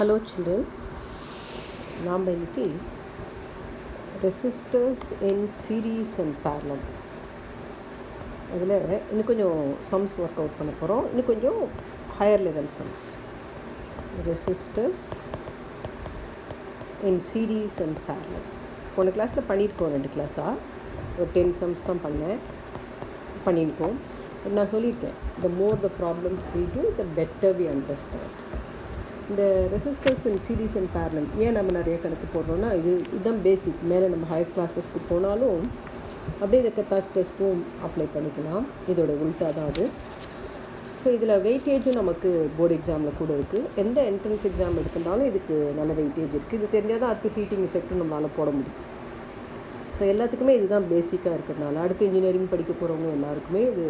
Hello children, நாம் இன்னைக்கு resistors in series and parallel அதில் இன்னும் கொஞ்சம் சம்ஸ் ஒர்க் அவுட் பண்ண போகிறோம். இன்னும் கொஞ்சம் higher level sums. resistors in series and parallel போன கிளாஸில் பண்ணியிருக்கோம். 2 கிளாஸாக ஒரு 10 சம்ஸ் தான் பண்ணியிருக்கோம். நான் சொல்லியிருக்கேன், the more the problems we do, the better we understand. இந்த resistors in series and parallel ஏன் நம்ம நிறைய கணக்கு போடுறோன்னா, இதுதான் பேசிக். மேலே நம்ம ஹையர் கிளாஸஸ்க்கு போனாலும் அப்படியே இந்த கெப்பாசிட்டர்ஸ்க்கும் அப்ளை பண்ணிக்கலாம். இதோட உல்ட்டா தான் அது. ஸோ இதில் வெயிட்டேஜும் நமக்கு போர்டு எக்ஸாமில் கூட இருக்குது. எந்த என்ட்ரன்ஸ் எக்ஸாம் எடுத்துட்டாலும் இதுக்கு நல்ல வெயிட்டேஜ் இருக்குது. இது தெரிஞ்சால் தான் அடுத்து ஹீட்டிங் எஃபெக்ட்டும் நம்மளால் போட முடியும். ஸோ எல்லாத்துக்குமே இதுதான் பேசிக்காக இருக்கிறதுனால அடுத்து இன்ஜினியரிங் படிக்க போகிறவங்க எல்லாருக்குமே இது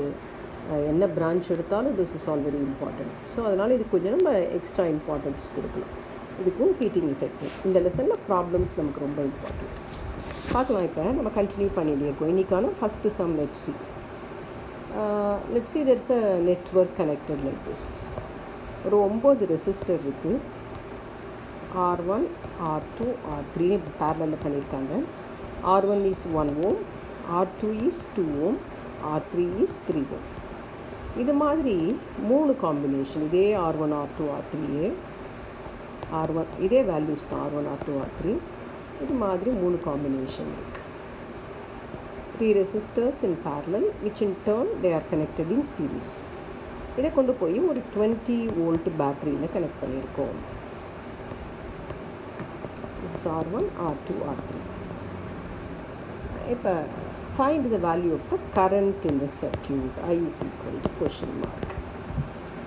என்ன பிரான்ச் எடுத்தாலும் this is all very important. So அதனால் இது கொஞ்சம் நம்ம எக்ஸ்ட்ரா இம்பார்ட்டன்ஸ் கொடுக்கலாம். இதுக்கும் ஹீட்டிங் எஃபெக்ட்டும் இந்த லெசனில் ப்ராப்ளம்ஸ் நமக்கு ரொம்ப இம்பார்ட்டண்ட். பார்க்கலாம். இப்போ நம்ம கண்டினியூ பண்ணிகிட்டே இருக்கோம். இன்றைக்கான first some let's see there's a network connected like this. ஒரு 9 ரெசிஸ்டர் இருக்குது. R1, R2, R3 பேரலில் பண்ணியிருக்காங்க. R1 is 1 ohm, R2 is 2 ohm, R3 is 3 ohm. இது மாதிரி 3 காம்பினேஷன். இதே R1, R2, R3 R1 இதே வேல்யூஸ் தான். R1, R2, R3 இது மாதிரி 3 காம்பினேஷன் இருக்குது. 3 resistors in parallel which in turn they are connected in series. இதை கொண்டு போய் ஒரு 20 volt பேட்டரியில் கனெக்ட் பண்ணியிருக்கோம். This is R1, R2, R3. இப்போ find the value of the current in the circuit. I is equal to question mark.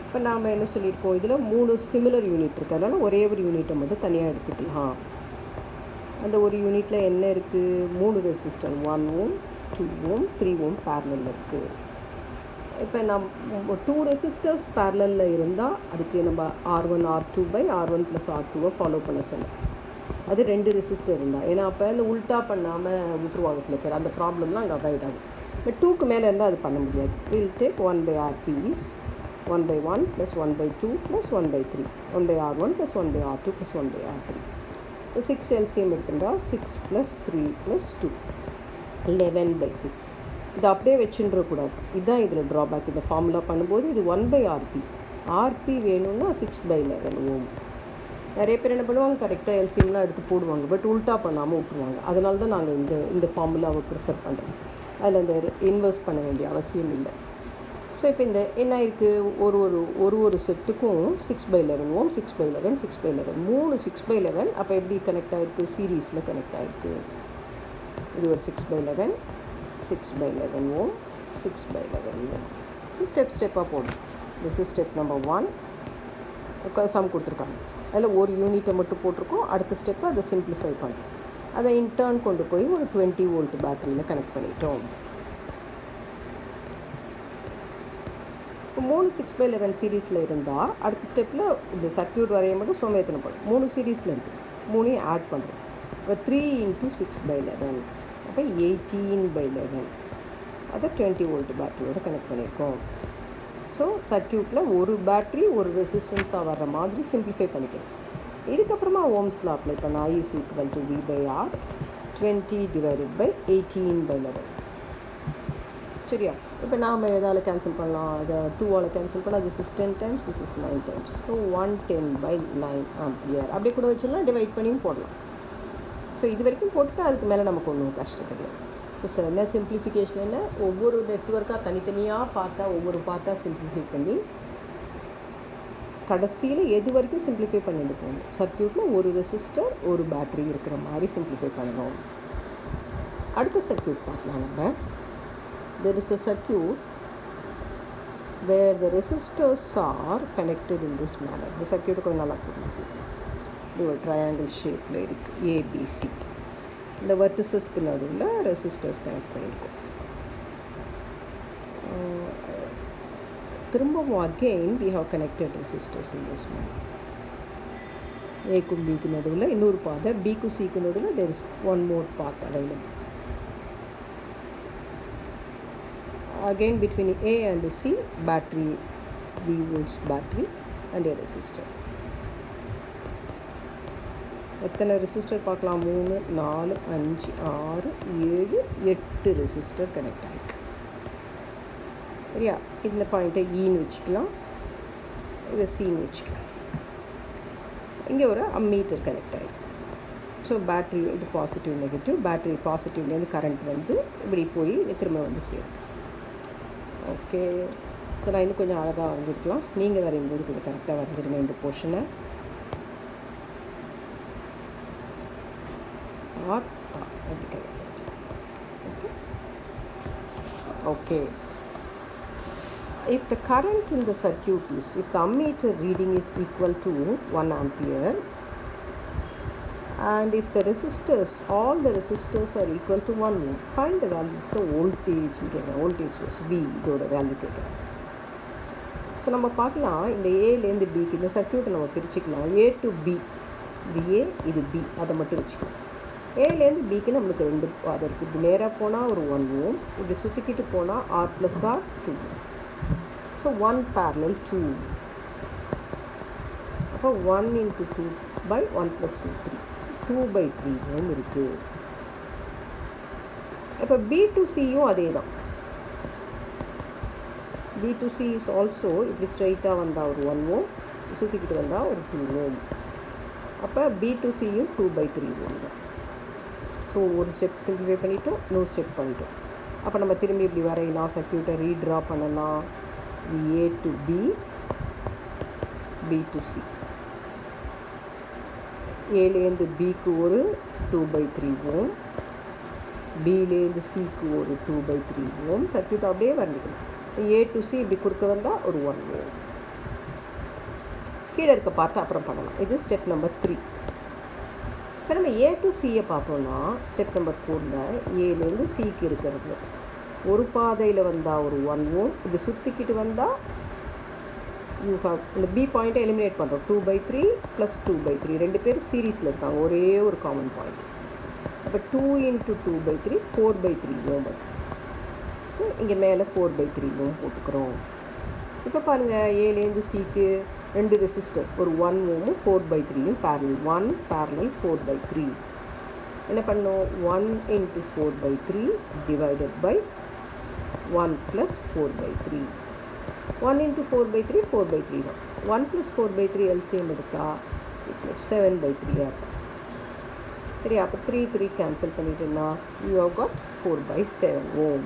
இப்போ நாம் என்ன சொல்லியிருக்கோம், இதில் 3 சிமிலர் யூனிட் இருக்குது. அதனால் ஒரே ஒரு யூனிட்டை மட்டும் தனியாக எடுத்துக்கலாம். அந்த ஒரு யூனிட்டில் என்ன இருக்குது, 3 ரெசிஸ்டர் 1 ohm, 2 ohm, 3 ohm பேரலில் இருக்குது. இப்போ நம்ம 2 ரெசிஸ்டர்ஸ் பேரலில் இருந்தால் அதுக்கு நம்ம R1, R2 by R1 + R2 follow பண்ண சொன்னோம். அது 2 ரெசிஸ்டர் இருந்தால், ஏன்னா அப்போ இந்த உல்ட்டா பண்ணாமல் விட்டுருவாங்க சில பேர். அந்த ப்ராப்ளம்லாம் அங்கே அவாய்ட் ஆகும். பட் 2க்கு மேலே இருந்தால் அது பண்ண முடியாது. Will take 1/RP is 1/1 + 1/2 + 1/3, 1/R1 + 1/R2 + 1/R3. 6 LCM எடுத்துட்டால் 6 + 3 + 2 11/6. இதை அப்படியே வச்சுன்றக்கூடாது. இதுதான் இதில் ட்ராபேக். இந்த ஃபார்முலா பண்ணும்போது இது 1/RP. RP வேணும்னா 6/11 ohm. நிறைய பேர் என்ன பண்ணுவாங்க, கரெக்டாக எல்சிஎம்லாம் எடுத்து போடுவாங்க, பட் உல்ட்டா பண்ணாமல் விட்டுருவாங்க. அதனால தான் நாங்கள் இந்த ஃபார்முலாவை ப்ரிஃபர் பண்ணுறோம். அதில் இந்த இன்வெர்ஸ் பண்ண வேண்டிய அவசியம் இல்லை. ஸோ இப்போ இந்த என்ன இருக்குது, ஒரு செட்டுக்கும் 6/11 ohm, 6/11, 6/11, 3 6/11. அப்போ எப்படி கனெக்ட் ஆகிருக்கு, சீரீஸில் கனெக்ட் ஆகிருக்கு. இது ஒரு 6/11, 6/11 ohm, 6/11 ohm. ஸோ ஸ்டெப்பாக போடும். This is step number 1. Sum கொடுத்துருக்காங்க. அதில் ஒரு யூனிட்டை மட்டும் போட்டிருக்கோம். அடுத்த ஸ்டெப்பை அதை சிம்பிளிஃபை பண்ணுறோம். அதை இன்டர்ன் கொண்டு போய் ஒரு 20 volt பேட்டரியில் கனெக்ட் பண்ணிட்டோம். இப்போ 3 6/11 சீரீஸில் இருந்தால் அடுத்த ஸ்டெப்பில் இந்த சர்க்யூட் வரைய மட்டும் சோம்பேத்தனப்படும். 3 சீரீஸில் இருக்குது, 3 ஆட் பண்ணுறோம். இப்போ 3 × 6/11, அப்போ 18/11. அதை 20 volt பேட்டரியோடு கனெக்ட் பண்ணியிருக்கோம். ஸோ சர்க்யூட்டில் ஒரு பேட்ரி ஒரு ரெசிஸ்டன்ஸாக வர்ற மாதிரி சிம்பிளிஃபை பண்ணிக்கணும். இதுக்கப்புறமா ஓம்ஸில் அப்ளை பண்ண I is equal to V/R 20 / 18/11. சரியா? இப்போ நாம் எதால் கேன்சல் பண்ணலாம், அதை 2ஆல் கேன்சல் பண்ணால் this is 10 times, this is 9 times. So 110/9 ampere. அப்படியே கூட வச்சுலாம் டிவைட் பண்ணியும் போடலாம். ஸோ இது வரைக்கும் போட்டுட்டு அதுக்கு மேலே நமக்கு ஒன்றும் கஷ்டம் கிடையாது. ஸோ என்ன சிம்பிளிஃபிகேஷன் என்ன, ஒவ்வொரு நெட்வொர்க்காக தனித்தனியாக ஒவ்வொரு பார்ட்டாக சிம்பிளிஃபை பண்ணி கடைசியில் எது வரைக்கும் சிம்பிளிஃபை பண்ணிட்டு போகணும். சர்க்யூட்டில் ஒரு ரெசிஸ்டர் ஒரு பேட்ரி இருக்கிற மாதிரி சிம்பிளிஃபை பண்ணணும். அடுத்த சர்க்யூட் பார்க்கலாம் நம்ம. there is a circuit where the resistors are connected in this manner. இந்த சர்க்யூட் கொஞ்சம் நல்லா புரியுது. இது ஒரு ட்ரையாங்கிள் ஷேப்பில் இருக்குது, ABC. இந்த வெர்டிசஸ்க்கு நடுவில் ரெசிஸ்டர்ஸ் கனெக்ட் பண்ணியிருக்கோம். திரும்பவும் again we have connected resistors in this manner. ஏக்கும் பிக்கு நடுவில் இன்னொரு பாதை, பிக்கும் சிக்கு நடுவில் there is one more path available. Again between A and C, battery, V volts battery and a resistor. எத்தனை ரெசிஸ்டர் பார்க்கலாம்? 3 4 5 6 7 8 ரெசிஸ்டர் கனெக்ட் ஆகிருக்கு. சரியா? இந்த பாயிண்ட்டை ஈன்னு வச்சுக்கலாம், இதை சீன்னு வச்சுக்கலாம். இங்கே ஒரு அம்மீட்டர் கனெக்ட் ஆகிருக்கு. ஸோ பேட்ரி இது பாசிட்டிவ் நெகட்டிவ், பேட்ரி பாசிட்டிவ்லேருந்து கரண்ட் வந்து இப்படி போய் திரும்ப வந்து சேரும். ஓகே, ஸோ நான் இன்னும் கொஞ்சம் அழகாக வரைஞ்சிருக்கலாம். நீங்கள் வரையும்போது கொஞ்சம் கரெக்டாக வரைஞ்சிருங்க இந்த போர்ஷனை. Okay, if the current in the circuit is, if the ammeter reading is equal to 1 ampere and if the resistors, all the resistors are equal to 1 ohm, find the value of the voltage, voltage source V, இதோட value கேட்குறேன். So நம்ம பார்க்கலாம், இந்த ஏலேருந்து பிக்கு இந்த சர்க்கியூட்டை நம்ம பிரிச்சுக்கலாம். A to be, இது ஏ இது பி, அதை மட்டும் வச்சுக்கலாம். ஏலேருந்து பிக்கு நம்மளுக்கு 2 அது இருக்குது. இப்படி நேராக போனால் ஒரு 1 ohm, இப்படி சுற்றிக்கிட்டு போனால் R + R 2. So 1 parallel 2. அப்போ 1 × 2 by 1 + 2 3. ஸோ 2/3 ohm இருக்குது. இப்போ B to Cயும் அதே தான். B to C is also இப்படி ஸ்ட்ரைட்டாக வந்தால் ஒரு 1 ohm, சுற்றிக்கிட்டு வந்தால் ஒரு 2 ohm. அப்போ B to Cயும் 2/3 ohm தான். ஸோ ஒரு ஸ்டெப் சிம்பிளிஃபை பண்ணிட்டோம், இன்னொரு ஸ்டெப் பண்ணிட்டோம். அப்போ நம்ம திரும்பி இப்படி வரையலாம், சர்க்கியூட்டை ரீட்ரா பண்ணலாம். A to B, B to C. ஏலேருந்து பிக்கு ஒரு 2/3 ohm, பிலேருந்து சிக்கு ஒரு 2/3 ohm. சர்க்கியூட் அப்படியே வரைஞ்சிக்கணும். A to C இப்படி குறுக்க வந்தால் ஒரு 1 ohm. கீழே இருக்க பார்த்து அப்புறம் பண்ணலாம். இது ஸ்டெப் நம்பர் 3. இப்போ நம்ம A to Cயை பார்த்தோன்னா ஸ்டெப் நம்பர் 4ல் ஏலேருந்து சிக்கு இருக்கிறது ஒரு பாதையில் வந்தால் ஒரு 1 ohm, இப்படி சுற்றிக்கிட்டு வந்தால் யூ ஹாவ் இந்த பி பாயிண்ட்டை எலிமினேட் பண்ணுறோம். 2/3 + 2/3 2 பேர் சீரீஸில் இருக்காங்க, ஒரே ஒரு காமன் பாயிண்ட். அப்போ 2 × 2/3 4/3 ohm. ஸோ இங்கே மேலே 4/3 ohm போட்டுக்கிறோம். இப்போ பாருங்கள், ஏலேருந்து சிக்கு 2 ரெசிஸ்டர், ஒரு 1 ohm 4/3 parallel, 1 parallel 4/3. என்ன பண்ணோம்? 1 × 4/3 divided by 1 + 4/3. 1 × 4/3 4/3 தான். 1 + 4/3 LCM எடுத்தால் 7/3 ஆகும். சரி, அப்போ 3 கேன்சல் பண்ணிட்டேன்னா யூ ஹவ் காட் 4/7 ohm.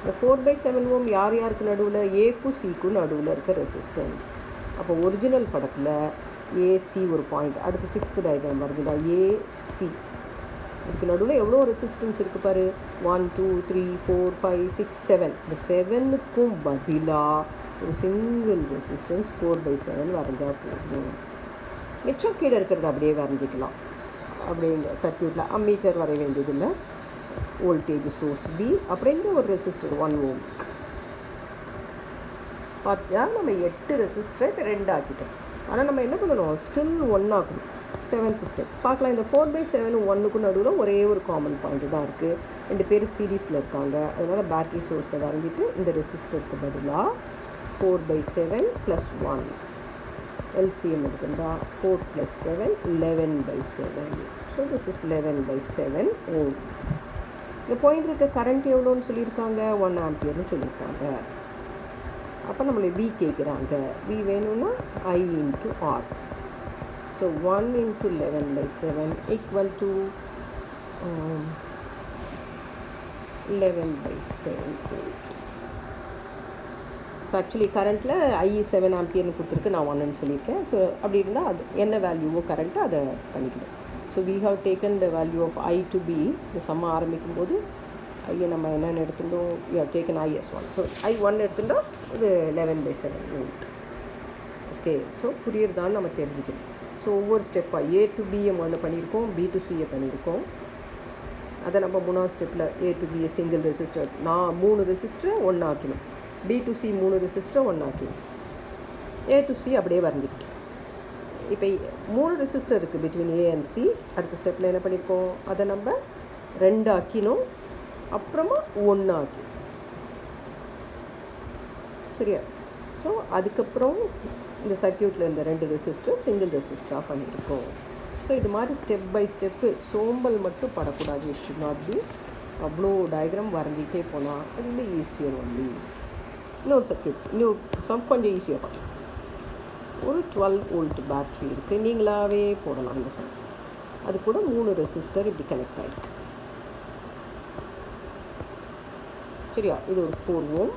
இந்த 4/7 ohm யார் யாருக்கு நடுவில்? ஏக்கும் சிக்கும் நடுவில் இருக்க ரெசிஸ்டன்ஸ். அப்போ ஒரிஜினல் படத்தில் ஏசி ஒரு பாயிண்ட், அடுத்து 6th டயக்ராம் வருதுன்னா ஏசி, இதுக்கு நடுவில் எவ்வளோ ரெசிஸ்டன்ஸ் இருக்குது பாரு. 1 2 3 4 5 6 7. இந்த 7க்கும் பதிலாக ஒரு சிங்கிள் ரெசிஸ்டன்ஸ் 4/7 வரைஞ்சால் போதும். மிச்சம் கீழே இருக்கிறது அப்படியே வரைஞ்சிக்கலாம். அப்படியே இந்த சர்க்கியூட்டில் அம்மீட்டர் வரைய வேண்டியதில்லை. வோல்டேஜ் சோர்ஸ் பி, அப்புறம் இங்கே ஒரு ரெசிஸ்டர் 1 ohm. பார்த்தா நம்ம 8 ரெசிஸ்டரை 2 ஆக்கிட்டோம். ஆனால் நம்ம என்ன பண்ணணும்? ஸ்டில் 1 ஆக்கணும். 7th ஸ்டெப் பார்க்கலாம். இந்த 4/7 1க்கும் நடுவில் ஒரே ஒரு காமன் பாயிண்ட் தான் இருக்குது. 2 பேர் சீரீஸில் இருக்காங்க. அதனால் பேட்ரி சோர்ஸை வரைஞ்சிட்டு இந்த ரெசிஸ்டருக்கு பதிலாக 4/7 + 1 LCM எடுத்துட்டா 4 + 7 11/7. So this is 11/7 ohm. இந்த பாயிண்ட் இருக்க கரண்ட் எவ்வளோன்னு சொல்லியிருக்காங்க? 1 ஆம்பியர்னு சொல்லியிருக்காங்க. அப்போ நம்மளை V கேட்குறாங்க. V வேணும்னா I × R. So 1 × 11/7 = 11/7 volt. So actually கரண்ட்டில் I 7 ஆம்பியர்னு கொடுத்துருக்கு, நான் 1ன்னு சொல்லியிருக்கேன். ஸோ அப்படி இருந்தால் அது என்ன வேல்யூவோ கரண்ட்டு அதை பண்ணிக்கணும். So we have taken the value of I to be, இந்த சம்ம ஆரம்பிக்கும் போது ஐயை நம்ம என்னென்னு எடுத்துட்டோம்? we have taken I as 1. So I1 எடுத்துட்டோம், இது 11/7 volt. ஓகே, ஸோ புரியுறதான்னு நம்ம தெரிஞ்சுக்கணும். ஸோ ஒவ்வொரு ஸ்டெப்பாக A to Bயை முதல்ல பண்ணியிருக்கோம், B to Cயை பண்ணியிருக்கோம். அதை நம்ம 3வது ஸ்டெப்பில் A to B single resistor 3 ரெசிஸ்டரை 1 ஆக்கணும். B to C 3 ரெசிஸ்டரை 1 ஆக்கணும். A to C அப்படியே வரைஞ்சிக்கிட்டோம். இப்போ 3 ரெசிஸ்டர் இருக்குது பிட்வீன் A and C. அடுத்த ஸ்டெப்பில் என்ன பண்ணியிருக்கோம்? அதை நம்ம 2 ஆக்கினோம், அப்புறமா 1 ஆக்கி. சரியா? ஸோ அதுக்கப்புறம் இந்த சர்க்கியூட்டில் இந்த 2 ரெசிஸ்டர் சிங்கிள் ரெசிஸ்டராக பண்ணியிருக்கோம். ஸோ இது மாதிரி ஸ்டெப் பை ஸ்டெப்பு சோம்பல் மட்டும் படக்கூடாது. இட் ஷுட் நாட் பி அவ்வளோ டயக்ராம் வரைஞ்சிட்டே போனால் அது ரொம்ப ஈஸியாக ஒன்லி. இன்னொரு சர்க்யூட் இன்னும் கொஞ்சம் ஈஸியாக பார்க்கலாம். ஒரு 12 வோல்ட் பேட்ரி இருக்குது, நீங்களாகவே போடலாம் இந்த சம். அது கூட 3 ரெசிஸ்டர் இப்படி கனெக்ட் ஆகிருக்கு. சரியா? இது ஒரு 4 ஓம்,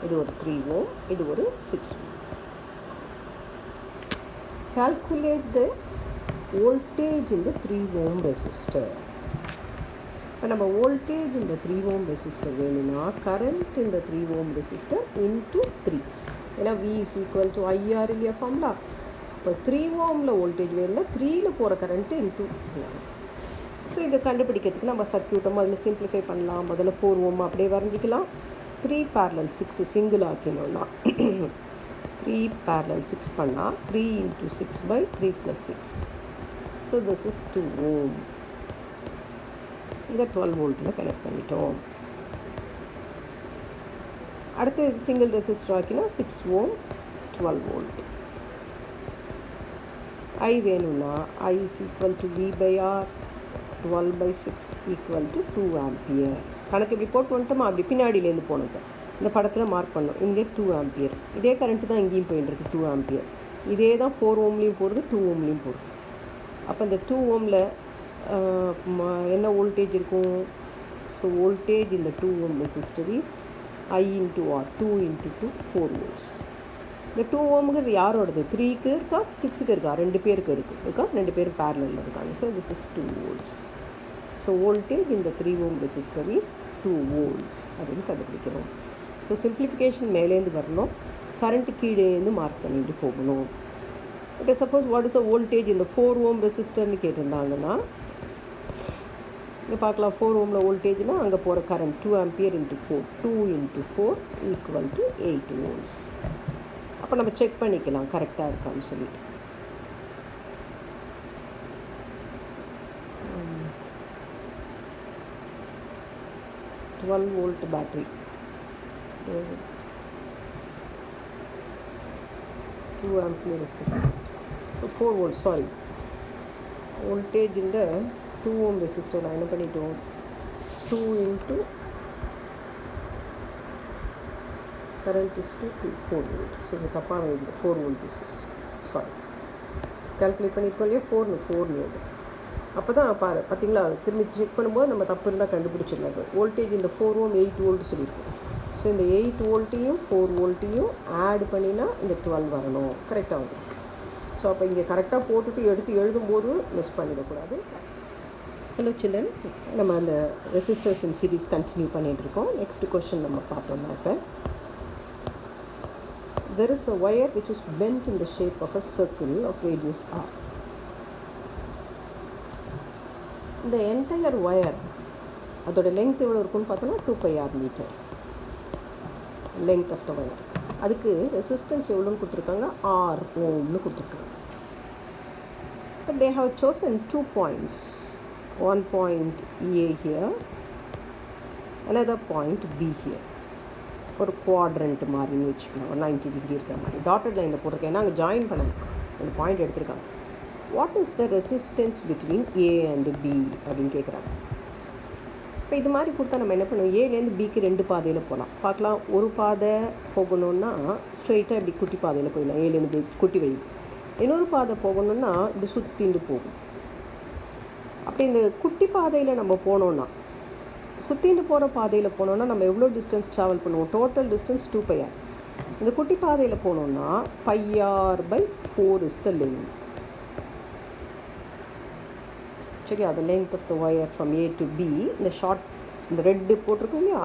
இது ஒரு 3 ஓம், இது ஒரு 6 ஓம். Calculate the voltage in the 3 ohm resistor. இப்போ நம்ம வோல்டேஜ் இந்த 3 ஓம் ரெசிஸ்டர் வேணும்னா கரண்ட் இந்த 3 ஓம் ரெசிஸ்டர் இன்ட்டு 3. ஏன்னா V is equal to IR இல்லையா ஃபார்முலா. இப்போ 3 ஓமில் வோல்டேஜ் வேணும்னா 3ல் போகிற கரண்ட்டு இன்ட்டு 3. ஸோ இதை கண்டுபிடிக்கிறதுக்கு நம்ம சர்க்யூட்டை முதல்ல சிம்பிளிஃபை பண்ணலாம். முதல்ல 4 ஓம் அப்படியே வரைஞ்சிக்கலாம். 3 parallel 6 சிங்கிள் ஆக்கினோம்னா 3 parallel 6 பண்ணால் 3 into 6 by 3 plus 6. So this is 2 ohm. இதை 12 வோல்ட்டில் கனெக்ட் பண்ணிட்டோம். அடுத்து சிங்கிள் ரெசிஸ்டர் ஆக்கினா 6 ஓம் 12 வோல்ட். I வேணும்னா I is equal to V by R 12 by 6 equal to 2 ampere. கணக்கு இப்படி போட்டு வந்துட்டோமா, அப்படி பின்னாடியிலேருந்து போனது இந்த படத்தில் மார்க் பண்ணோம். இங்கே 2 ஆம்பியர். இதே கரண்ட்டு தான் இங்கேயும் போயிட்டுருக்கு 2 ஆம்பியர். இதே தான் 4 ஓம்லேயும் போடுது 2 ஓம்லேயும் போடுது. அப்போ இந்த 2 ஓமில் என்ன வோல்டேஜ் இருக்கும்? ஸோ வோல்டேஜ் இந்த 2 ohm resistor is I into R 2 into 2 4 volts. இந்த 2 ஓமுங்கிறது யாரோடது? 3க்கு இருக்கா 6க்கு இருக்கா? 2 பேருக்கு இருக்குது. பிகாஸ் 2 பேரும் பேரலில் இருக்காங்க. So this is 2 volts. So voltage இந்த 3 ஓம் ரெசிஸ்டர் இஸ் 2 volts அப்படின்னு கண்டுபிடிக்கிறோம். ஸோ சிம்பிளிஃபிகேஷன் மேலேருந்து வரணும், கரண்ட்டு கீழேருந்து மார்க் பண்ணிட்டு போகணும். Okay, suppose what is a voltage இந்த 4 ஓம் ரெசிஸ்டர்னு கேட்டிருந்தாங்கன்னா இங்கே பார்க்கலாம். 4 ஓமில் வோல்டேஜ்னால் அங்கே போகிற current 2 ampere into 4 2 into 4 equal to 8 volts. அப்போ நம்ம செக் பண்ணிக்கலாம் கரெக்டாக இருக்கான்னு சொல்லிட்டு. டுவெல் வோல்ட் பேட்ரி 2 ஆம்பியர் இருக்குது. So 4 volts. சாரி, வோல்டேஜ் இந்த 2 ஓம் ரெசிஸ்டர் நான் என்ன பண்ணிட்டோம் 2 into current is 2 4 volt. So இது தப்பான இது 4 volt is சாரி கால்குலேட் பண்ணியிருக்கோம் இல்லையா 4 இது. அப்போ தான் பார்த்தீங்களா, திரும்பி செக் பண்ணும்போது நம்ம தப்பு இருந்தால் கண்டுபிடிச்சிடலாம். வோல்டேஜ் இந்த 4 ஓம் 8 வோல்ட் சொல்லியிருக்கோம். ஸோ இந்த 8 வோல்ட்டையும் 4 வோல்ட்டையும் ஆட் பண்ணினா இந்த 12 வரணும். கரெக்டாக வந்துருக்கு. ஸோ அப்போ இங்கே கரெக்டாக போட்டுட்டு எடுத்து எழுதும்போது மிஸ் பண்ணிடக்கூடாது. ஹலோ சில்ட்ரன், நம்ம அந்த ரெசிஸ்டர்ஸ் இன் சீரீஸ் கண்டினியூ பண்ணிகிட்ருக்கோம். நெக்ஸ்ட் கொஷின் நம்ம பார்த்தோம்னா, இப்போ there is a wire which is bent in the shape of a circle of radius r. இந்த என்டையர் ஒயர் அதோட லென்த் எவ்வளோ இருக்குன்னு பார்த்தோன்னா 2πr metre length of the wire. அதுக்கு ரெசிஸ்டன்ஸ் எவ்வளோன்னு கொடுத்துருக்காங்க, R ஓம்னு கொடுத்துருக்காங்க. But they have chosen 2 points. One point A here, another point B here. ஒரு குவாட்ரண்ட் மாதிரின்னு வச்சுக்கலாம், ஒரு 90 டிகிரி இருக்கிற மாதிரி டாட்டட் லைனில் போட்டிருக்கேன். ஏன்னா அங்கே ஜாயின் பண்ண ஒரு பாயிண்ட் எடுத்திருக்காங்க. What is the resistance between A and B அப்படின்னு கேட்குறாங்க. இப்போ இது மாதிரி கொடுத்தா நம்ம என்ன பண்ணுவோம், ஏலேருந்து பிக்கு 2 பாதையில் போகலாம். பார்க்கலாம், ஒரு பாதை போகணுன்னா ஸ்ட்ரெயிட்டாக இப்படி குட்டி பாதையில் போயிடலாம், ஏலேருந்து குட்டி வழி. இன்னொரு பாதை போகணுன்னா இது சுற்றிண்டு போகும். அப்படி இந்த குட்டி பாதையில் நம்ம போனோன்னா, சுற்றிட்டு போகிற பாதையில் போனோன்னா நம்ம எவ்வளோ டிஸ்டன்ஸ் ட்ராவல் பண்ணுவோம்? Total distance 2πr. இந்த குட்டி பாதையில் போனோன்னா πr/4 இஸ் த லென்த். சரி, அது length of the wire from A to B. இந்த ஷார்ட் இந்த ரெட்டு போட்டிருக்கோம் இல்லையா,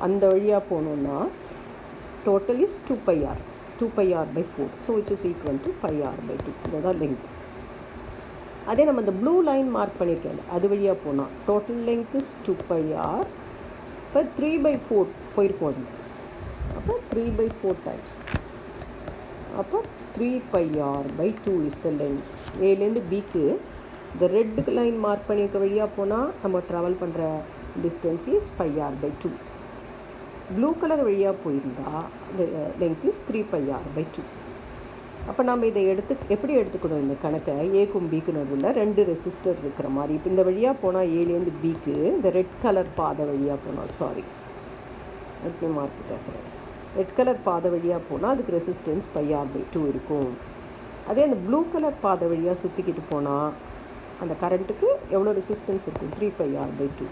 அந்த வழியாக போனோன்னா total is 2πr 2πr/4. So which is equal to πr/2. இதுதான் லென்த். அதே நம்ம இந்த ப்ளூ லைன் மார்க் பண்ணியிருக்கேன், அது வழியாக போனால் டோட்டல் லென்த் இஸ் 2πr. இப்போ 3/4 போயிருக்கோம் அது. அப்போ 3/4 டைம்ஸ். அப்போ 3πr/2 இஸ் த லென்த். ஏலேருந்து பிக்கு இந்த ரெட்டு லைன் மார்க் பண்ணியிருக்க வழியாக போனால் நம்ம ட்ராவல் பண்ணுற distance is πr/2. Blue colour வழியாக போயிருந்தால் the length is 3πr/2. அப்போ நம்ம இதை எப்படி எடுத்துக்கணும் இந்த கணக்கை? ஏக்கும் பிக்கு நடுவில் 2 ரெசிஸ்டர் இருக்கிற மாதிரி. இப்போ இந்த வழியாக போனால் ஏலேருந்து பிக்கு இந்த ரெட் கலர் பாதை வழியாக போனால், சாரி எப்படி மார்க்கிட்டா சார், ரெட் கலர் பாதை வழியாக போனால் அதுக்கு ரெசிஸ்டன்ஸ் πr/2 இருக்கும். அதே அந்த ப்ளூ கலர் பாதை வழியாக சுற்றிக்கிட்டு போனால் அந்த கரண்ட்டுக்கு எவ்வளோ ரெசிஸ்டன்ஸ் இருக்கும்? 3πr/2.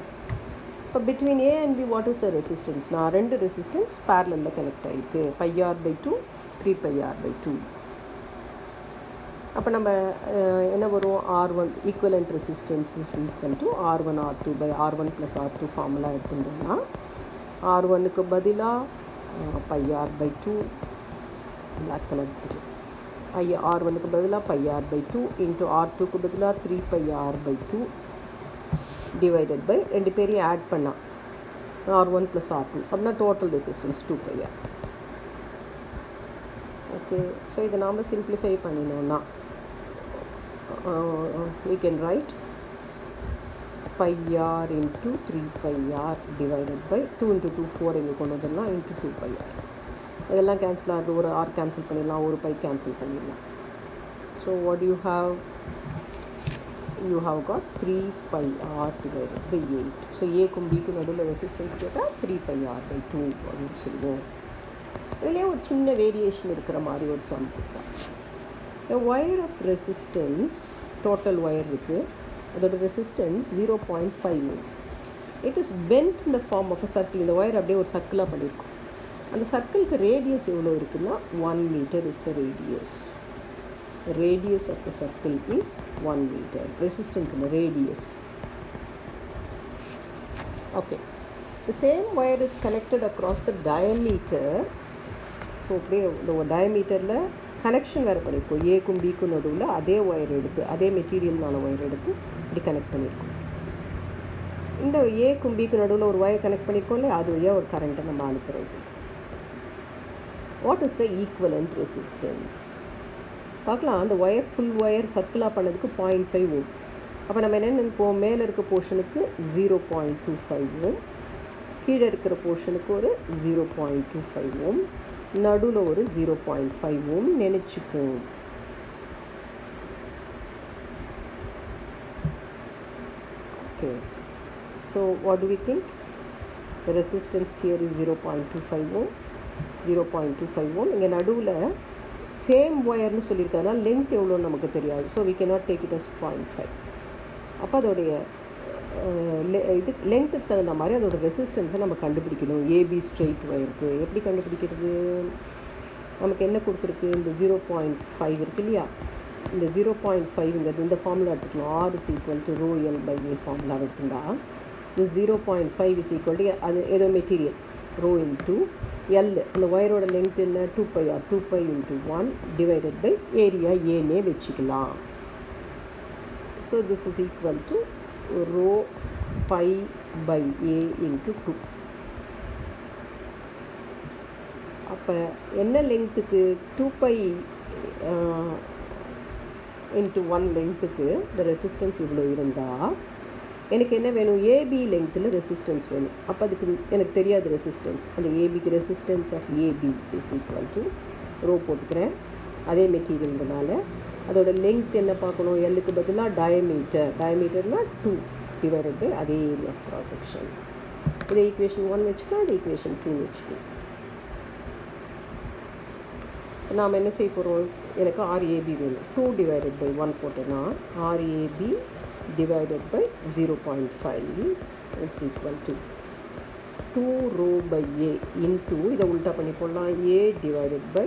இப்போ between A and B what is the resistance? நான் 2 ரெசிஸ்டன்ஸ் பேரலில் கனெக்ட் ஆகிருக்கு, πr/2 3πr/2. அப்போ நம்ம என்ன வரும்? R1 equivalent resistance is equal to R1 R2 by R1 + R2 formula எடுத்துட்டோம்னா R1க்கு பதிலாக πr/2 பிளாக் கலர் எடுத்துட்டு R1க்கு பதிலாக πr/2 இன்ட்டு R2க்கு பதிலாக 3πr/2 டிவைடட் பை 2 பேரையும் ஆட் பண்ணால் R1 + R2 அப்படின்னா total resistance 2πr. Okay, so இதை நாம் simplify பண்ணினோன்னா we can write πr into 3πr divided by 2 into 2 4 எங்கே கொண்டு வந்துடலாம் into 2πr. இதெல்லாம் கேன்சல் ஆகுது, ஒரு r கேன்சல் பண்ணிடலாம், ஒரு π கேன்சல் பண்ணிடலாம். So what do you have? You have got 3πr divided by 8. So ஏக்கும் பிக்கும் நடுவில் ரெசிஸ்டன்ஸ் கேட்டால் 3πr/2 அப்படின்னு சொல்லுவோம். இதுலேயே ஒரு சின்ன வேரியேஷன் இருக்கிற மாதிரி ஒரு சம் கொடுத்தா. A wire of resistance, total wire இருக்குது, அதோட resistance 0.5 ohm. It is bent in the form of a circle. இந்த ஒயர் அப்படியே ஒரு சர்க்கிளாக பண்ணியிருக்கோம். அந்த சர்க்கிளுக்கு ரேடியஸ் எவ்வளோ இருக்குன்னா 1 meter is the radius. Radius of the circle is 1 meter. Resistance in the radius. Okay. The same wire is connected across the diameter. So அப்படியே இந்த டயமீட்டரில் connection வேறு பண்ணியிருக்கோம். ஏக்கும் பிக்கும் நடுவில் அதே ஒயர் எடுத்து, அதே மெட்டீரியல்னால ஒயர் எடுத்து இப்படி கனெக்ட் பண்ணியிருக்கோம். இந்த ஏக்கும் பிக்கும் நடுவில் ஒரு ஒயர் கனெக்ட் பண்ணியிருக்கோம் இல்லையா, அது வழியாக ஒரு கரண்ட்டை நம்ம அனுப்புகிறோம். What is the equivalent resistance பார்க்கலாம். அந்த ஒயர் ஃபுல் ஒயர் சர்க்கிளாக பண்ணதுக்கு 0.5 ohm. அப்போ நம்ம என்ன நினைப்போம்? மேலே இருக்க போர்ஷனுக்கு 0.25 ohm, கீழே இருக்கிற போர்ஷனுக்கு ஒரு 0.25 ohm, நடுவில் ஒரு 0.5 ohm நினச்சிப்போம். Okay, so what do we think? The resistance here is 0.25 ohm, 0.25 ohm. இங்கே நடுவில் சேம் ஒயர்னு சொல்லியிருக்கனால லென்த் எவ்வளோன்னு நமக்கு தெரியாது. So we cannot take it as 0.5. அப்போ அதோடைய இது லென்த்துக்கு தகுந்த மாதிரி அதோட ரெசிஸ்டன்ஸை நம்ம கண்டுபிடிக்கணும். ஏபி ஸ்ட்ரெயிட் ஒயருக்கு எப்படி கண்டுபிடிக்கிறது? நமக்கு என்ன கொடுத்துருக்கு? இந்த 0.5 இருக்கு இல்லையா, இந்த 0.5ங்கிறது இந்த ஃபார்முலா எடுத்துக்கணும். R is equal to ρl/a formula எடுத்துட்டா இந்த 0.5 is equal to அது ஏதோ மெட்டீரியல் ρ into L. அந்த ஒயரோட லென்த் என்ன? 2πr, 2π into 1 divided by area ஏன்னே வச்சுக்கலாம். So this is equal to ρ/a into 2. அப்போ என்ன லென்த்துக்கு? 2π into 1 லென்த்துக்கு இந்த ரெசிஸ்டன்ஸ் இவ்வளோ இருந்தால் எனக்கு என்ன வேணும்? ஏபி லென்த்தில் ரெசிஸ்டன்ஸ் வேணும். அப்போ அதுக்கு எனக்கு தெரியாது ரெசிஸ்டன்ஸ். அந்த ஏபிக்கு resistance of AB is equal to rho போட்டுக்கிறேன். அதே மெட்டீரியல்னால அதோட லென்த் என்ன பார்க்கணும்? எல்லுக்கு பதிலாக டயமீட்டர்னால் 2 டிவைடட் பை அதே ஏரியா ஆஃப் க்ராஸ் செக்ஷன். இதை ஈக்குவேஷன் 1 வச்சுக்கலாம், இதை ஈக்குவேஷன் 2 வச்சுக்கலாம். நாம் என்ன செய்ய போகிறோம்? எனக்கு RAB வேணும். 2 டிவைடட் பை 1 போட்டேன்னா RAB divided by 0.5 is equal to 2 ρ/a into இதை உல்ட்டா பண்ணி போடலாம், a divided by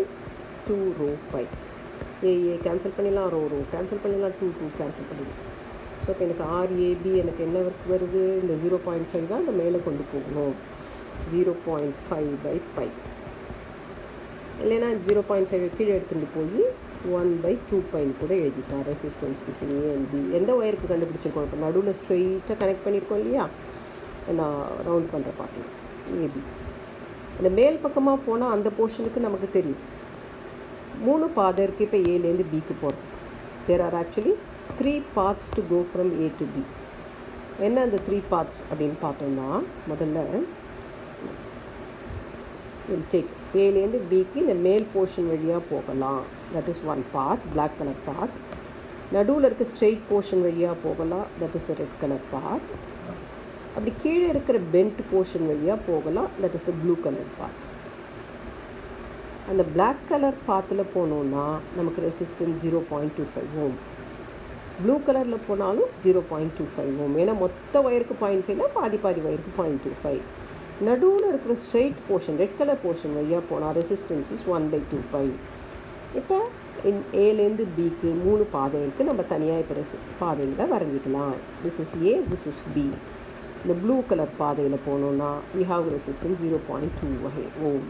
2 ρ/. a cancel பண்ணிடலாம், ரோ கேன்சல் பண்ணிடலாம், 2 கேன்சல் பண்ணிடலாம். ஸோ இப்போ எனக்கு RAB எனக்கு என்ன வருது? இந்த 0.5 தான் இந்த மேலே கொண்டு போகணும். 0.5/π இல்லைன்னா 0.5 கீழே எடுத்துகிட்டு போய் 1/2π கூட எழுதிக்கலாம். Resistance between A and B எந்த ஒயருக்கு கண்டுபிடிச்சிருக்கோம்? இப்போ நடுவில் ஸ்ட்ரெயிட்டாக கனெக்ட் பண்ணியிருக்கோம் இல்லையா, நான் ரவுண்ட் பண்ணுற பார்க்கலாம். ஏபி இந்த மேல் பக்கமாக போனால் அந்த போர்ஷனுக்கு நமக்கு தெரியும் 3 பாதை இருக்குது. இப்போ ஏலேருந்து பிக்கு போகிறதுக்கு there are actually 3 paths to go from A to B. என்ன அந்த 3 paths அப்படின்னு பார்த்தோம்னா, முதல்ல we'll take ஏலேருந்து பிக்கு இந்த மேல் போர்ஷன் வழியாக போகலாம். That is one path, black colour path. நடுவில் இருக்க ஸ்ட்ரெயிட் போர்ஷன் வழியாக போகலாம். That is the red colour path. அப்படி கீழே இருக்கிற பெண்ட் போர்ஷன் வழியாக போகலாம். That is the blue colour path. அந்த பிளாக் கலர் பாத்தில் போனோன்னா நமக்கு ரெசிஸ்டன்ஸ் 0.25 ஓம். ப்ளூ கலரில் போனாலும் 0.25 ஓம். ஏன்னா மொத்த வயருக்கு 0.5னா பாதி வயருக்கு 0.25. நடுவில் இருக்கிற straight portion red colour portion வழியாக போனால் ரெசிஸ்டன்ஸ் இஸ் 1/2π. இப்போ ஏலேருந்து பிக்கு 3 பாதை இருக்குது. நம்ம தனியாக இப்போ பாதைகளை வரைஞ்சிக்கலாம். This is A, this is B. இந்த ப்ளூ கலர் பாதையில் போனோன்னா we have resistance 0.2 ohm.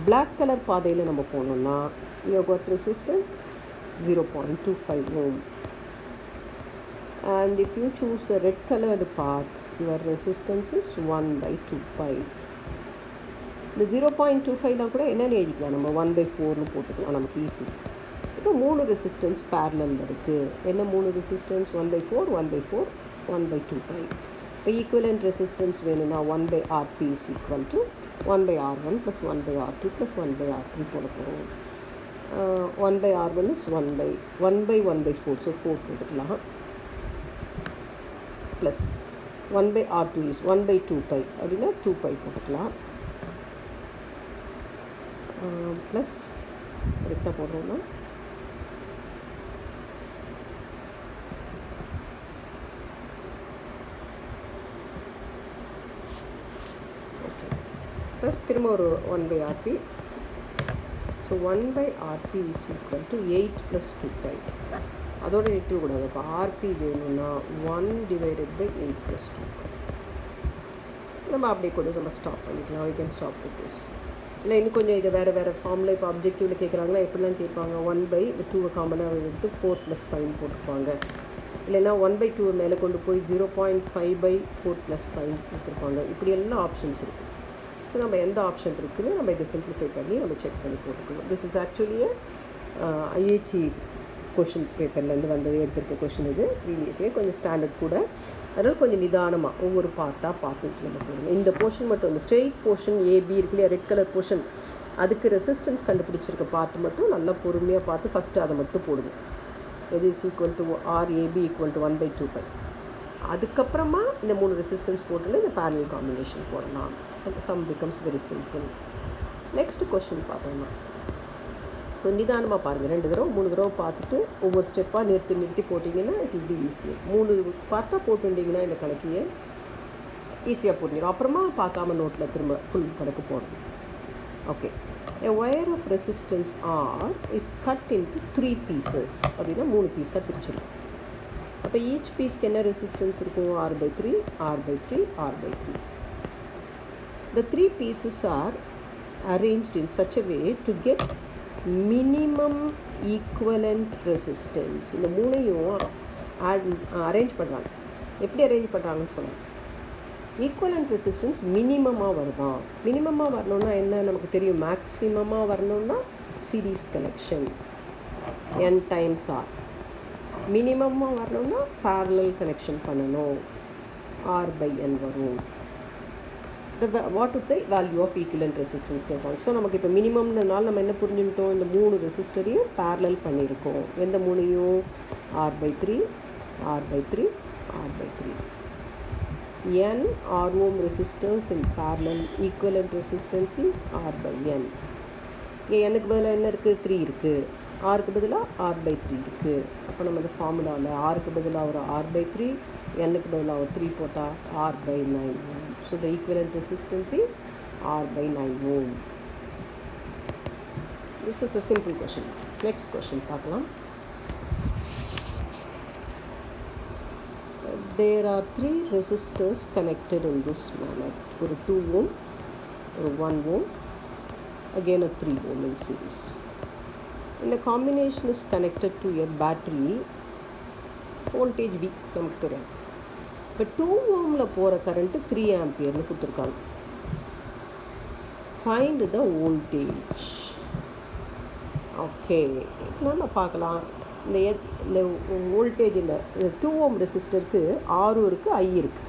Black colour பாதையில் நம்ம போனோன்னா we have got resistance 0.25 ohm. And if you choose the red colored path, your resistance is 1/2π. இந்த 0.25லாம் கூட என்னென்னு எழுதிக்கலாம், நம்ம 1/4னு போட்டுக்கலாம், நமக்கு ஈஸி. இப்போ 3 ரெசிஸ்டன்ஸ் பேரலலில் இருக்குது. என்ன 3 ரெசிஸ்டன்ஸ்? 1/4, 1/4, 1/2π. இப்போ ஈக்குவலண்ட் ரெசிஸ்டன்ஸ் வேணும்னா 1/Rp is equal to 1/R1 plus 1/R2 plus 1/R3 போட போகிறோம். 1/R1 is 1/1/4, ஸோ 4 போட்டுக்கலாம். ப்ளஸ் 1/R2 is 1/2π அப்படின்னா 2π போட்டுக்கலாம். ப்ளஸ் கரெக்டாக போடுறோம்னா ஓகே, ப்ளஸ் திரும்ப ஒரு 1/Rp. So 1/Rp is equal to 8 plus 2π. அதோட இருக்கக்கூடாது. இப்போ Rp வேணும்னா 1/8 plus 2π. நம்ம அப்படியே கூட நம்ம ஸ்டாப் பண்ணிக்கலாம். we can stop with this. இல்லை இன்னும் கொஞ்சம் இதை வேறு ஃபார்மில் இப்போ அப்ஜெக்டிவில் கேட்குறாங்களா, எப்படிலாம் கேட்பாங்க? 1/2 காமனாக எடுத்து 4 + π போட்டிருப்பாங்க. இல்லைன்னா 1/2 மேலே கொண்டு போய் 0.5/4 + π கொடுத்துருப்பாங்க. இப்படி எல்லாம் ஆப்ஷன்ஸ் இருக்குது. ஸோ நம்ம எந்த ஆப்ஷன் இருக்குன்னு நம்ம இதை சிம்பிளிஃபை பண்ணி நம்ம செக் பண்ணி போட்டுக்கணும். This is actually IIT question பேப்பர்லேருந்து வந்தது எடுத்திருக்க கொஷின். இது ப்ரீவியஸே கொஞ்சம் ஸ்டாண்டர்ட் கூட, அதனால் கொஞ்சம் நிதானமாக ஒவ்வொரு பார்ட்டாக பார்த்துட்டு நம்ம போடணும். இந்த போர்ஷன் மட்டும், இந்த ஸ்ட்ரெயிட் போர்ஷன் ஏபி இருக்கு இல்லையா, ரெட் கலர் போர்ஷன், அதுக்கு ரெசிஸ்டன்ஸ் கண்டுபிடிச்சிருக்க பார்ட் மட்டும் நல்லா பொறுமையாக பார்த்து ஃபஸ்ட்டு அதை மட்டும் போடுது. எது is equal to RAB equal to 1/2π. அதுக்கப்புறமா இந்த 3 ரெசிஸ்டன்ஸ் போட்டுல இந்த பேரலல் காம்பினேஷன் போடலாம். Sum becomes very simple. Next question பார்த்தோம்னா இப்போ நிதானமாக பாருங்கள். 2 தடவை 3 தடவை பார்த்துட்டு ஒவ்வொரு ஸ்டெப்பாக நிறுத்தி போட்டிங்கன்னா இட் வில் பி ஈஸியாக. 3 பார்ட்டாக போட்டுட்டிங்கன்னா இந்த கணக்கையே ஈஸியாக போட்டுடும். அப்புறமா பார்க்காம நோட்டில் திரும்ப ஃபுல் கணக்கு போடணும். Okay, a wire of resistance R is cut into 3 pieces அப்படின்னா 3 பீஸாக பிரிச்சிடும். அப்போ ஈச் பீஸ்க்கு என்ன ரெசிஸ்டன்ஸ் இருக்கும்? R/3, R/3, R/3. The 3 pieces are arranged in such a way to get minimum equivalent resistance. இந்த 3ஐயும் அரேஞ்ச் பண்ணுறாங்க. எப்படி அரேஞ்ச் பண்ணுறாங்கன்னு சொன்னாங்க. ஈக்குவலண்ட் ரெசிஸ்டன்ஸ் மினிமமாக வருதான். மினிமமாக வரணுன்னா என்ன நமக்கு தெரியும், மேக்ஸிமமாக வரணுன்னா series connection n times R. மினிமமாக வரணுன்னா பேரலல் கனெக்ஷன் பண்ணணும், R/n வரும். What is the value of equivalent resistance கேட்பாங்க. ஸோ நமக்கு இப்போ மினிமம்னால நம்ம என்ன புரிஞ்சுக்கிட்டோம், இந்த 3 ரெசிஸ்டரையும் பேரலல் பண்ணியிருக்கோம். எந்த 3ஐயும்? R/3, R/3, R/3. n R ohm resistors in parallel, equivalent resistance is R/n. இங்கே n க்கு பதிலாக என்ன இருக்குது? 3 இருக்குது. ஆருக்கு பதிலாக R/3 இருக்குது. அப்போ நம்ம இந்த ஃபார்முலாவில் ஆருக்கு பதிலாக ஒரு R/3, n க்கு பதிலாக ஒரு 3 போட்டால் R/9 ohm. So the equivalent resistance is R/9 ohm. This is a simple question. Next question பார்க்கலாம். There are 3 resistors connected in this manner. ஒரு 2 ohm, ஒரு 1 ohm, again a 3 ohm in series. And the combination is connected to a battery. Voltage V நமக்கு தெரியும். இப்போ 2 ohmல போகிற current 3 ஆம்பியர்னு கொடுத்துருக்காங்க. Find the voltage. Okay, நம்ம பார்க்கலாம். இந்த வோல்டேஜ் இந்த 2 ohm ரெசிஸ்டருக்கு R இருக்குது, I இருக்குது.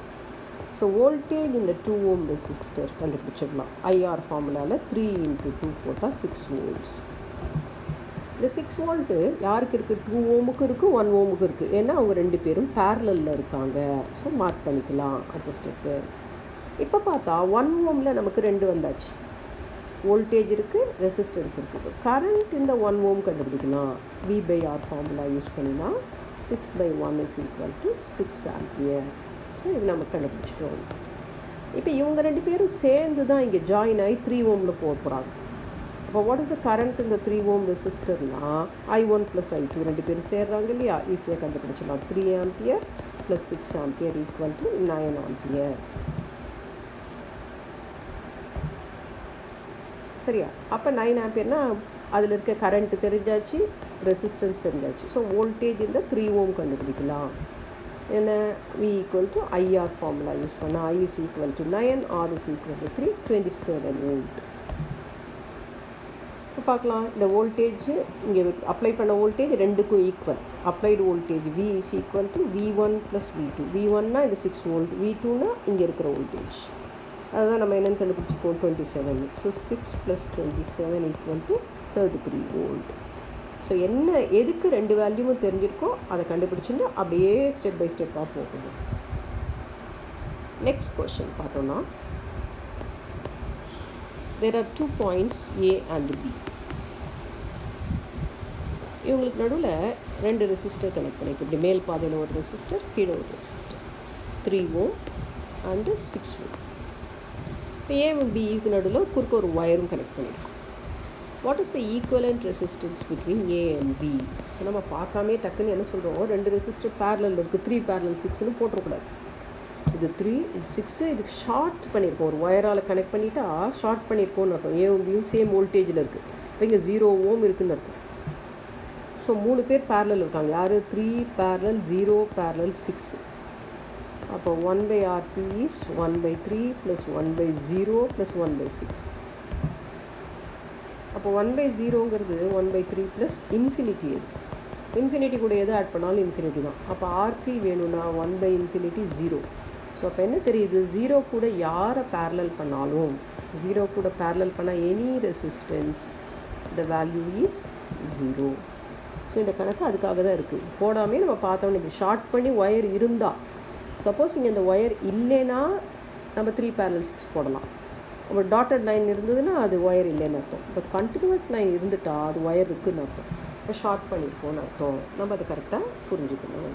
ஸோ வோல்டேஜ் இந்த 2 ஓம் ரெசிஸ்டர் கண்டுபிடிச்சிடலாம். ஐஆர் ஃபார்முலாவில் 3 × 2 போட்டால் 6 volts. இந்த 6 வோல்ட்டு யாருக்கு இருக்குது? 2 ஓமுக்கு இருக்குது, 1 ஓமுக்கு இருக்குது. ஏன்னா அவங்க 2 பேரும் பேரலில் இருக்காங்க. ஸோ மார்க் பண்ணிக்கலாம் அடுத்த ஸ்டெப்பு. இப்போ பார்த்தா 1 ஓமில் நமக்கு 2 வந்தாச்சு. வோல்டேஜ் இருக்குது, ரெசிஸ்டன்ஸ் இருக்குது. ஸோ கரண்ட் இந்த 1 ஓம் கண்டுபிடிக்கலாம். V/R ஃபார்முலா யூஸ் பண்ணினா 6/1 = 6 ஆம்பியர். ஸோ இது நம்ம கண்டுபிடிச்சிட்டோம். இப்போ இவங்க 2 பேரும் சேர்ந்து தான் இங்கே ஜாயின் ஆகி 3 ஓமில் போக போகிறாங்க. அப்போ வாட் இஸ் த கரண்ட் இந்த 3 ஓம் ரெசிஸ்டர்னா I1 + I2 2 பேரும் சேர்றாங்க இல்லையா? ஈஸியாக கண்டுபிடிச்சிடலாம். 3 ஆம்பியர் + 6 ஆம்பியர் = 9 ஆம்பியர். சரியா? அப்போ 9 ஆம்பியர்னா அதில் இருக்க கரண்ட் தெரிஞ்சாச்சு, ரெசிஸ்டன்ஸ் தெரிஞ்சாச்சு. ஸோ வோல்டேஜ் இந்த 3 ஓம் கண்டுபிடிக்கலாம். என்ன? V = IR ஃபார்முலா யூஸ் பண்ணால் I = 9, R = 3, 27 வோல்ட். இப்போ பார்க்கலாம். இந்த வோல்டேஜ் இங்கே அப்ளை பண்ண வோல்டேஜ் ரெண்டுக்கும் equal. Applied voltage V = V1 + V2. V1னா இந்த 6 வோல்ட், V2னா இங்கே இருக்கிற வோல்டேஜ். அதுதான் நம்ம என்னென்னு கண்டுபிடிச்சிப்போம், 27. So 6 + 27 = 33 volt. ஸோ என்ன எதுக்கு 2 வேல்யூவும் தெரிஞ்சிருக்கோ அதை கண்டுபிடிச்சிட்டு அப்படியே ஸ்டெப் பை ஸ்டெப்பாக போகணும். நெக்ஸ்ட் கொஷின் பார்த்தோன்னா, there are 2 points A and B. இவங்களுக்கு நடுவில் 2 ரெசிஸ்டர் கனெக்ட் பண்ணியிருக்கு. இப்படி மேல் பாதையில் ஒரு ரெசிஸ்டர், கீழே ஒரு ரெசிஸ்டர். 3 ஓம் அண்டு 6 ஓம். இப்போ ஏவும் பிக்கு நடுவில் குறுக்க ஒரு ஒயரும் கனெக்ட் பண்ணியிருக்கோம். What is the equivalent resistance between A and B? இப்போ நம்ம பார்க்காமே டக்குன்னு என்ன சொல்கிறோம், 2 ரெசிஸ்டர் பேரலில் இருக்குது, 3 parallel 6ன்னு போட்டுறக்கூடாது. இது 3, இது 6, இதுக்கு ஷார்ட் பண்ணியிருக்கோம். ஒரு ஒயரால் கனெக்ட் பண்ணிட்டா ஷார்ட் பண்ணியிருக்கோன்னு அர்த்தம். ஏவும் பியும் சேம் வோல்டேஜில் இருக்குது. இப்போ இங்கே 0 ஓம் இருக்குதுன்னு அர்த்தம். ஸோ 3 பேர் பேரலில் இருக்காங்க. யார்? 3 parallel 0 parallel 6. அப்போ 1/RP is 1/3 + 1/0 + 1/6. அப்போ 1/0ங்கிறது 1/3 + இன்ஃபினிட்டி. இன்ஃபினிட்டி கூட எது ஆட் பண்ணாலும் இன்ஃபினிட்டி தான். அப்போ RP வேணும்னா 1/∞ 0. ஸோ அப்போ என்ன தெரியுது, 0 கூட யாரை பேரலல் பண்ணாலும், 0 கூட பேரலல் பண்ணால் any resistance the value is 0. So இந்த கணக்கு அதுக்காக தான் இருக்குது. போடாமே நம்ம பார்த்தோம்னு இப்படி ஷார்ட் பண்ணி ஒயர் இருந்தால், சப்போஸ் இங்கே இந்த ஒயர் இல்லைன்னா நம்ம 3 parallel 6 போடலாம். இப்போ டாட்டட் லைன் இருந்ததுன்னா அது ஒயர் இல்லைன்னு அர்த்தம். இப்போ கண்டினியூஸ் லைன் இருந்துட்டால் அது ஒயர் இருக்குதுன்னு அர்த்தம். இப்போ ஷார்ட் பண்ணியிருக்கோன்னு அர்த்தம். நம்ம அதை கரெக்டாக புரிஞ்சுக்கணும்.